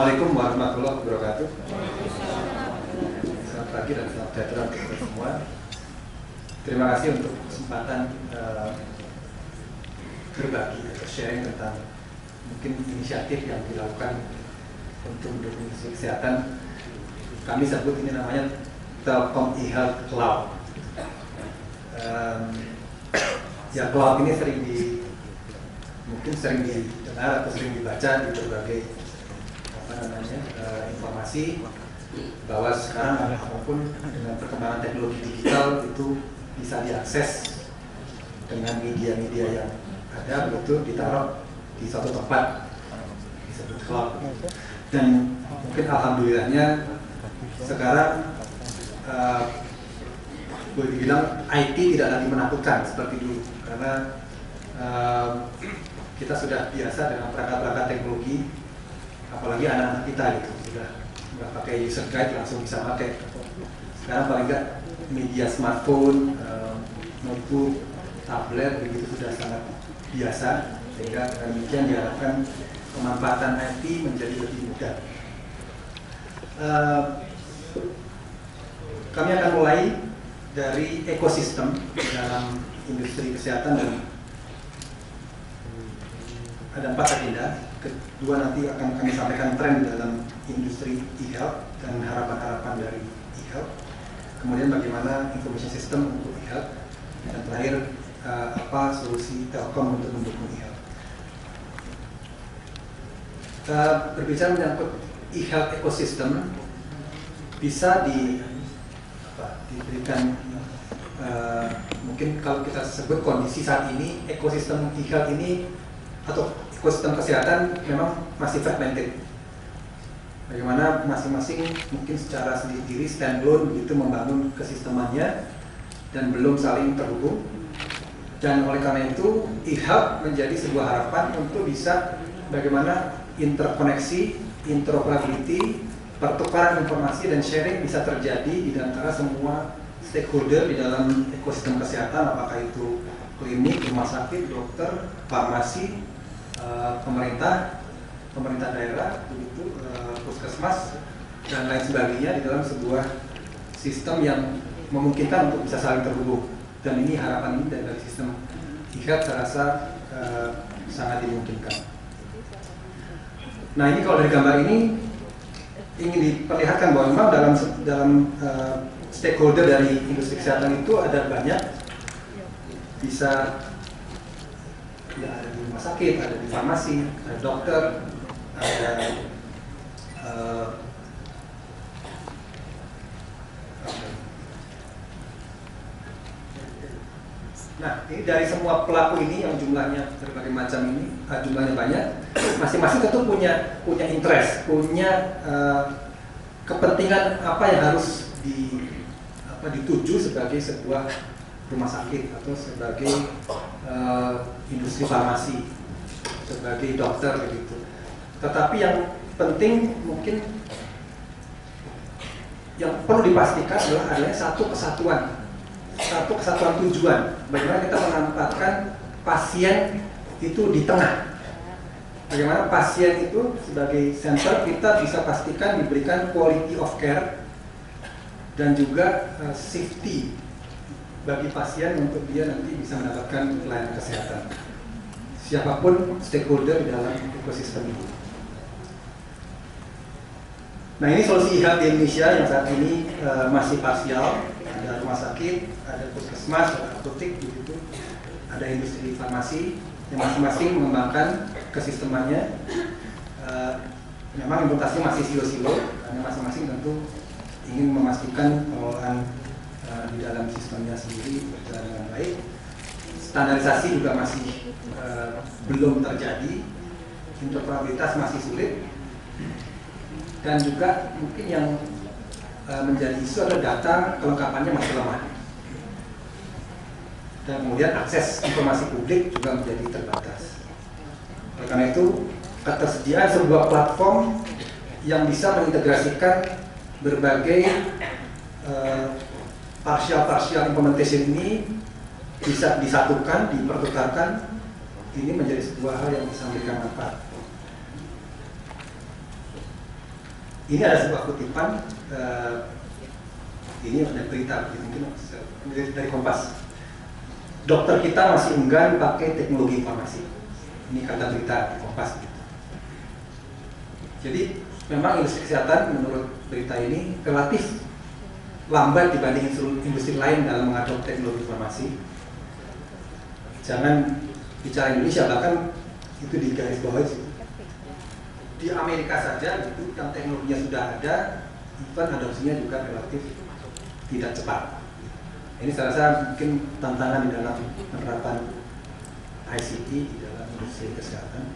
Assalamualaikum warahmatullahi wabarakatuh. Selamat pagi dan selamat sejahtera untuk kita semua. Terima kasih untuk kesempatan berbagi atau sharing tentang mungkin inisiatif yang dilakukan untuk mendukung industri kesehatan. Kami sebut ini namanya Telkom eHealth Cloud. Ya, cloud ini mungkin sering didengar atau sering dibaca di berbagai informasi bahwa sekarang apapun dengan perkembangan teknologi digital itu bisa diakses dengan media-media yang ada, begitu ditaruh di suatu tempat disebut cloud. Dan mungkin alhamdulillahnya sekarang boleh dibilang IT tidak lagi menakutkan seperti dulu, karena kita sudah biasa dengan perangkat-perangkat teknologi. Apalagi anak-anak kita gitu, sudah nggak pakai user guide langsung bisa pakai. Sekarang paling nggak media smartphone, notebook, tablet begitu sudah sangat biasa, sehingga demikian diharapkan pemanfaatan IT menjadi lebih mudah. Kami akan mulai dari ekosistem dalam industri kesehatan, dan ada 4 agenda. Kedua, nanti akan kami sampaikan tren dalam industri e-health dan harapan-harapan dari e-health. Kemudian bagaimana information system untuk e-health, dan terakhir apa solusi Telkom untuk mendukung e-health. Berbicara menyangkut e-health ekosistem, bisa diberikan mungkin kalau kita sebut kondisi saat ini, ekosistem e-health ini atau ekosistem kesehatan memang masih fragmented. Bagaimana masing-masing mungkin secara sendiri standalone begitu membangun kesistemannya dan belum saling terhubung. Dan oleh karena itu, e-health menjadi sebuah harapan untuk bisa bagaimana interkoneksi, interoperability, pertukaran informasi dan sharing bisa terjadi di antara semua stakeholder di dalam ekosistem kesehatan, apakah itu klinik, rumah sakit, dokter, farmasi, pemerintah daerah, begitu, puskesmas dan lain sebagainya di dalam sebuah sistem yang memungkinkan untuk bisa saling terhubung. Dan ini harapan ini dari sistem e-health saya rasa sangat dimungkinkan. Nah, ini kalau dari gambar ini ingin diperlihatkan bahwa memang dalam stakeholder dari industri kesehatan itu ada banyak, bisa ya, ada di rumah sakit, ada di farmasi, ada dokter, ada nah, ini dari semua pelaku ini yang jumlahnya berbagai macam ini, jumlahnya banyak, masing-masing tentu punya interest, punya kepentingan apa yang harus dituju sebagai sebuah rumah sakit atau sebagai industri farmasi, sebagai dokter begitu. Tetapi yang penting mungkin yang perlu dipastikan adalah adanya satu kesatuan tujuan. Bagaimana kita menempatkan pasien itu di tengah. Bagaimana pasien itu sebagai center, kita bisa pastikan diberikan quality of care dan juga safety bagi pasien untuk dia nanti bisa mendapatkan pelayanan kesehatan, siapapun stakeholder di dalam ekosistem ini. Nah, ini solusi e-health di Indonesia yang saat ini masih parsial. Ada rumah sakit, ada puskesmas, ada apotek, begitu, ada industri farmasi yang masing-masing mengembangkan kesistemannya. Memang implementasinya masih silo-silo, karena masing-masing tentu ingin memastikan pengelolaan di dalam sistemnya sendiri berjalan dengan baik. Standarisasi juga masih belum terjadi, interoperabilitas masih sulit, dan juga mungkin yang menjadi isu adalah data kelengkapannya masih lemah, dan kemudian akses informasi publik juga menjadi terbatas. Oleh karena itu, ketersediaan sebuah platform yang bisa mengintegrasikan berbagai partial implementation ini bisa disatukan, dipertukarkan, ini menjadi sebuah hal yang bisa memberikan manfaat. Ini ada sebuah kutipan, ini ada berita, mungkin dari Kompas. Dokter kita masih enggan pakai teknologi informasi. Ini kata berita di Kompas. Jadi memang industri kesehatan menurut berita ini relatif lambat dibanding industri lain dalam mengadopsi teknologi informasi. Jangan bicara Indonesia, bahkan itu di garis bawah itu. Di Amerika saja itu yang teknologinya sudah ada, even adopsinya juga relatif tidak cepat. Ini saya rasa mungkin tantangan di dalam penerapan ICT di dalam industri kesehatan.